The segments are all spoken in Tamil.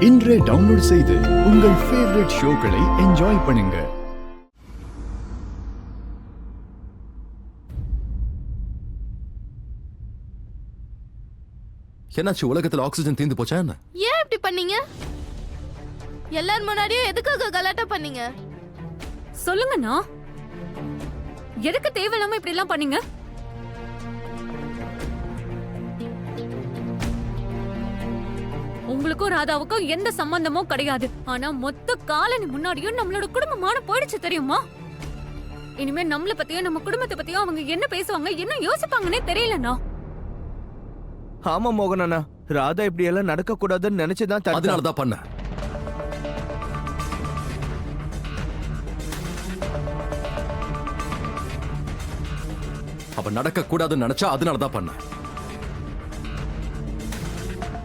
இன்றே டவுன்லோட் செய்து உங்கள் ஃபேவரட் ஷோக்களை என்ஜாய் பண்ணுங்க. என்னாச்சு, உலகத்துல ஆக்சிஜன் தீந்து போச்சா என்ன? ஏன் இப்படி பண்ணீங்க? எல்லாரும் முன்னாடியும் எதுக்காக கலாட்டா பண்ணீங்க? சொல்லுங்கண்ணா, எதுக்கு தேவையில்லாம இப்படி எல்லாம் பண்ணீங்க? உங்களுக்கும் ராதாவுக்கும் எந்த சம்பந்தமும் கிடையாது. ஆனா மொத்த காலனி முன்னாடியும் நம்மளோட குடும்பமான போயிடுச்சு தெரியுமா? இனிமே நம்மள பத்தியும் நம்ம குடும்பத்தை பத்தியும் அவங்க என்ன பேசுவாங்க, என்ன யோசிப்பாங்கன்னே தெரியலண்ணா. ஆமா மோகன் அண்ணா, ராதா இப்படி எல்லாம் நடக்க கூடாதுன்னு நினைச்சுதான் அதனாலதான் பண்ண. அவ நடக்க கூடாதுன்னு நினைச்சா அதனாலதான் பண்ண.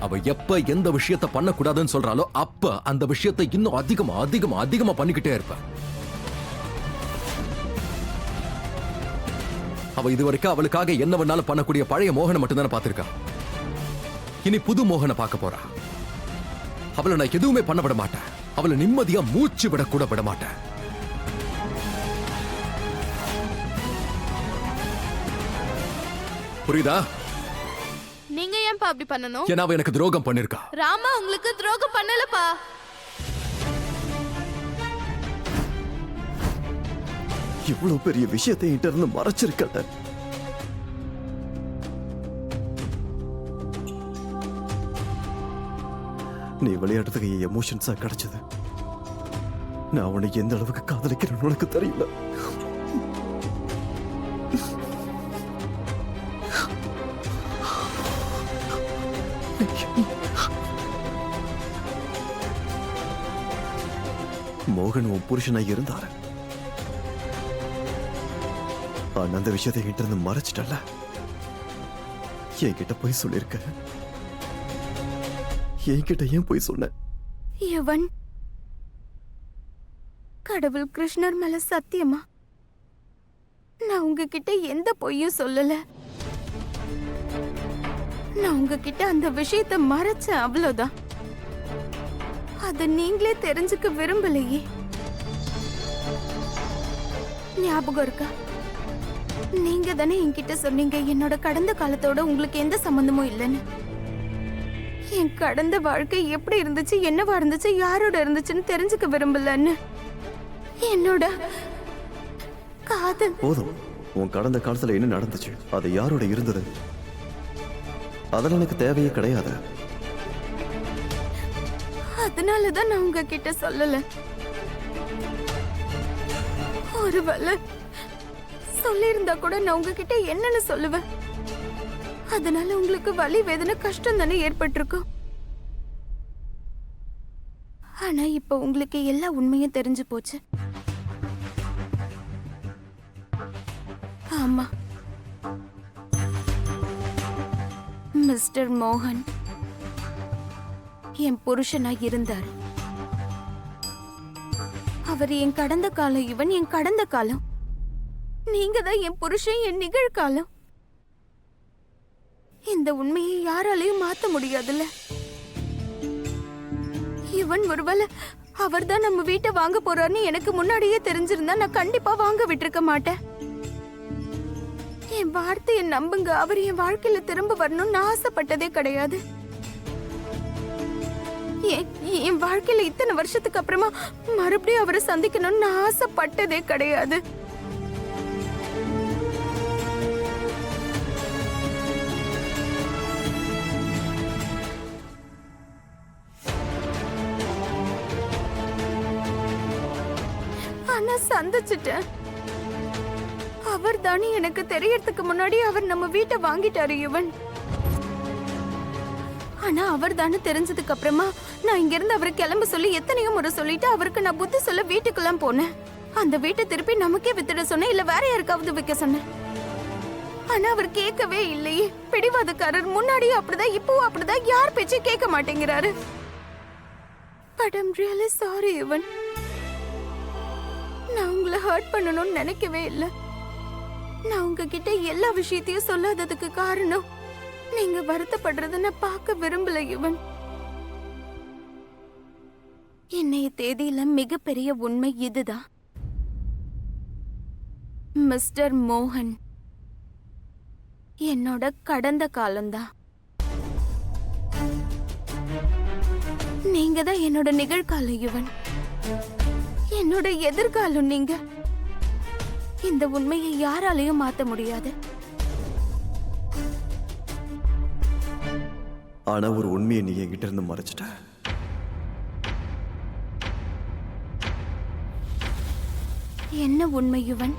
அவ எப்ப எந்த விஷயத்த பண்ண கூடாதுன்னு சொல்றாலோ அப்ப அந்த விஷயத்தை இன்னும் அதிகமா அதிகமா அதிகமா பண்ணிக்கிட்டே இருப்ப. அவ இதுவரைக்கும் அவளுக்காக என்ன வேணாலும் பண்ணக்கூடிய பழைய மோகனை மட்டும்தானே பார்த்திருக்கா. இனி புது மோகனை பார்க்க போறா. அவளை நான் எதுவுமே பண்ண விட மாட்டேன். அவளை நிம்மதியா மூச்சு விட கூட விட மாட்டேன். புரியுதா? நீங்க ஏன்பா அப்படி பண்ணணும்? ஏன்னா அவ எனக்கு துரோகம் பண்ணிருக்கா. ராமா உங்களுக்கு துரோகம் பண்ணலப்பா. இவ்வளவு பெரிய விஷயத்தை என்கிட்ட இருந்து மறைச்சிருக்கல. நீ விளையாடுறதுக்கு என் எமோஷன்ஸா கிடைச்சது. நான் உன்னை எந்த அளவுக்கு காதலிக்கிறேன்னு உனக்கு தெரியல. மோகன் உன் புருஷனாய் இருந்தாரு. ஆனா அந்த விஷயத்தை என்கிட்ட இருந்து மறைச்சிட்டல. என்கிட்ட போய் சொல்லிருக்க. என்கிட்ட ஏன் போய் சொன்ன? யுவன், கடவுள் கிருஷ்ணர் மேல சத்தியமா நான் உங்ககிட்ட எந்த பொய்யும் சொல்லல. நான் உங்ககிட்ட அந்த விஷயத்தை மறைச்சேன், அவ்வளவுதான். அத நீங்களே தெரிஞ்சுக்க விரும்பலையே. ஞாபகம் இருக்கா? நீங்க தானே என்கிட்ட சொன்னீங்க என்னோட கடந்த காலத்தோட உங்களுக்கு எந்த சம்பந்தமும் இல்லைன்னு. என் கடந்த வாழ்க்கை எப்படி இருந்துச்சு, என்னவா இருந்துச்சு, யாரோட இருந்துச்சுன்னு தெரிஞ்சுக்க விரும்பலன்னு. என்னோட காதல் போதும். உன் கடந்த காலத்துல என்ன நடந்துச்சு, அது யாரோட இருந்தது, அதெல்லாம் எனக்கு தேவையே கிடையாது. அதனாலதான் நான் உங்ககிட்ட சொல்லல. ஒருவேளை சொல்லியிருந்தா கூட நான் உங்ககிட்ட என்னன்னு சொல்லுவேன். அதனால உங்களுக்கு வலி, வேதனை, கஷ்டம் தானே ஏற்பட்டிருக்கும். ஆனா இப்ப உங்களுக்கு எல்லா உண்மையும் தெரிஞ்சு போச்சு. ஆமா, மிஸ்டர் மோகன் என் புருஷனா இருந்தார். அவர் என் கடந்த காலம், இவன் என் கடந்த காலம். நீங்க தான் என் புருஷன், என் நிகழ்காலம். இந்த உண்மையை யாராலையும் மாத்த முடியாதுல்ல. இவன் ஒருவேளை அவர் தான் நம்ம வீட்டை வாங்க போறாருன்னு எனக்கு முன்னாடியே தெரிஞ்சிருந்தா நான் கண்டிப்பா வாங்க விட்டிருக்க மாட்டேன். என் வார்த்தையை நம்புங்க, அவர் என் வாழ்க்கையில திரும்ப வரணும்னு ஆசைப்பட்டதே கிடையாது. என் வாழ்க்கையில இத்தனை வருஷத்துக்கு அப்புறமா மறுபடியும் அவரை சந்திக்கணும்னு நான் ஆசைப்பட்டதே கிடையாது. ஆனா சந்திச்சிட்டேன். அவர் தானே எனக்கு தெரியறதுக்கு முன்னாடி அவர் நம்ம வீட்டை வாங்கிட்டாரு யுவன். ஆனா அவர் தானே தெரிஞ்சதுக்கு அப்புறமா நான் இங்க இருந்து அவரை கிளம்ப சொல்லி எத்தனையோ முறை சொல்லிட்டு அவருக்கு நான் புத்தி சொல்ல வீட்டுக்கெல்லாம் போனேன். அந்த வீட்டை திருப்பி நமக்கே வித்துட சொன்னேன், இல்ல வேற யாருக்காவது விற்க சொன்னேன். ஆனா அவர் கேட்கவே இல்லையே. பிடிவாதக்காரர். முன்னாடியும் அப்படிதான், இப்பவும் அப்படிதான். யார் பேச்சும் கேட்க மாட்டேங்கிறாரு. But I'm really sorry Yuvan. நான் உங்களை ஹர்ட் பண்ணணும்னு நினைக்கவே இல்லை. நான் உங்ககிட்ட எல்லா விஷயத்தையும் சொல்லாததுக்கு காரணம் நீங்க வருத்தப்படுறத நான் பார்க்க விரும்பல யுவன். இன்னைய தேதியில மிகப்பெரிய உண்மை இதுதான். மிஸ்டர் மோகன் என்னோட கடந்த காலம்தான். நீங்க தான் என்னோட நிகழ்காலம் யுவன், என்னோட எதிர்காலம் நீங்க. இந்த உண்மையை யாராலையும் மாத்த முடியாது. ஆனா ஒரு உண்மையை நீ என்கிட்ட இருந்து மறைச்சிட்ட. என்ன உண்மை யுவன்?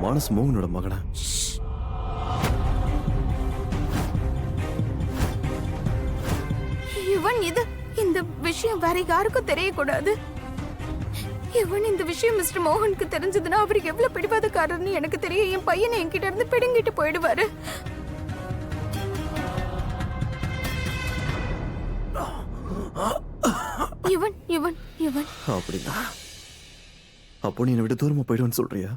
மானஸ் மோகனோட மகனா? யுவன், இந்த விஷயம் வேற யாருக்கும் தெரியக்கூடாது. யுவன், இந்த விஷயம் மிஸ்டர் மோகனுக்கு தெரிஞ்சதுன்னா அவர் எவ்வளவு பிடிவாதக்காரர்னு எனக்கு தெரியும். என் பையனை என்கிட்ட இருந்து பிடுங்கிட்டு போயிடுவாரு. யுவன் யுவன் யுவன், அப்படின்னா அப்போ நீ என்னை விட்டு தூரமா போயிடுவேன்னு சொல்றியா?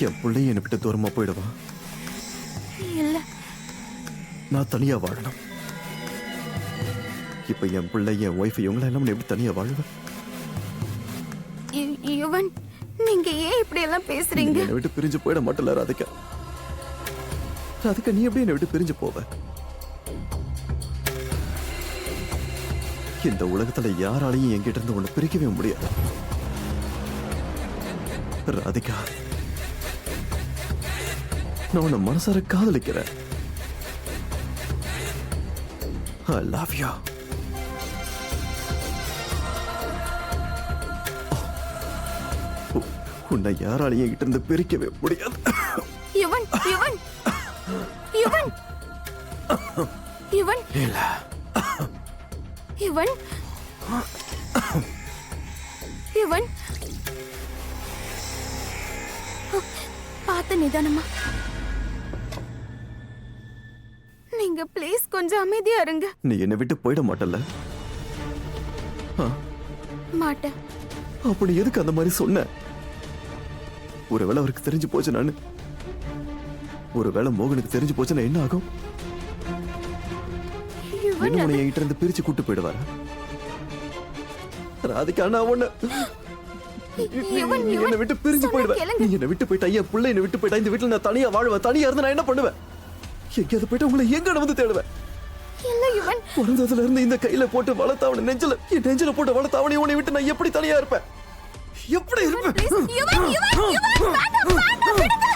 என் பிள்ளையும் என்னை விட்டு தூரமா போயிடுவான். இல்ல, நான் தனியா வாழணும். இப்ப என் பிள்ளை, என் ஒய்ஃப், இவங்கள எல்லாம் எப்படி தனியா வாழுவேன்? யுவன், நீங்க ஏன் இப்படி எல்லாம் பேசுறீங்க? என்னை விட்டு பிரிஞ்சு போயிட மாட்டல ராதிகா. ராதிகா, நீ எப்படி என்னை விட்டு பிரிஞ்சு போவ? இந்த உலகத்துல யாராலையும் என்கிட்ட இருந்து ஒண்ணு பிரிக்கவே முடியாது. ராதிகா, நான் உன்னை மனசார காதலிக்கிறேன். I love you. உன்னை யாராலையும் என்கிட்ட இருந்து பிரிக்கவே முடியாது. யுவன் யுவன் யுவன் யுவன் இல்ல, யுவன் யுவன், பார்த்து நிதானமா. நீங்க ப்ளீஸ் கொஞ்சம் அமைதியா இருங்க. நீ என்னை விட்டு போயிட மாட்டல? மாட்டேன். அப்ப நீ எதுக்கு அந்த மாதிரி சொன்ன? ஒருவேளை அவருக்கு தெரிஞ்சு போச்சு, நானு ஒருவேளை மோகனுக்கு தெரிஞ்சு போச்சுன்னா என்ன ஆகும்? யுவன், என்ன உன்னை என்கிட்ட இருந்து பிரிச்சு கூட்டு போயிடுவாரு? ராதிகா, நான் உன்னை யுவன், நீ என்னை விட்டு பிரிஞ்சு சொன்னா போயிடுவேன். கேளுங்க. நீ என்னை விட்டு போயிட்டா, என் பிள்ளை என்னை விட்டு போயிட்டா, இந்த வீட்டுல நான் தனியா வாழ்வேன். தனியா இருந்து நான் என்ன பண்ணுவேன்? எங்கேயாவது போயிட்டு உங்களை எங்க வந்து தேடுவேன்? இல்ல யுவன், பிறந்ததுல இருந்து இந்த கையில போட்டு வளர்த்த அவனை என் நெஞ்சில போட்டு வளர்த்த அவனை உன்னை விட்டு நான் எப்படி தனியா இருப்பேன்? எப்படி இருப்பேன்? ப்ளீஸ் யுவன் யுவன் யுவன், வேண்டாம் வேண்டாம், விடுங்க.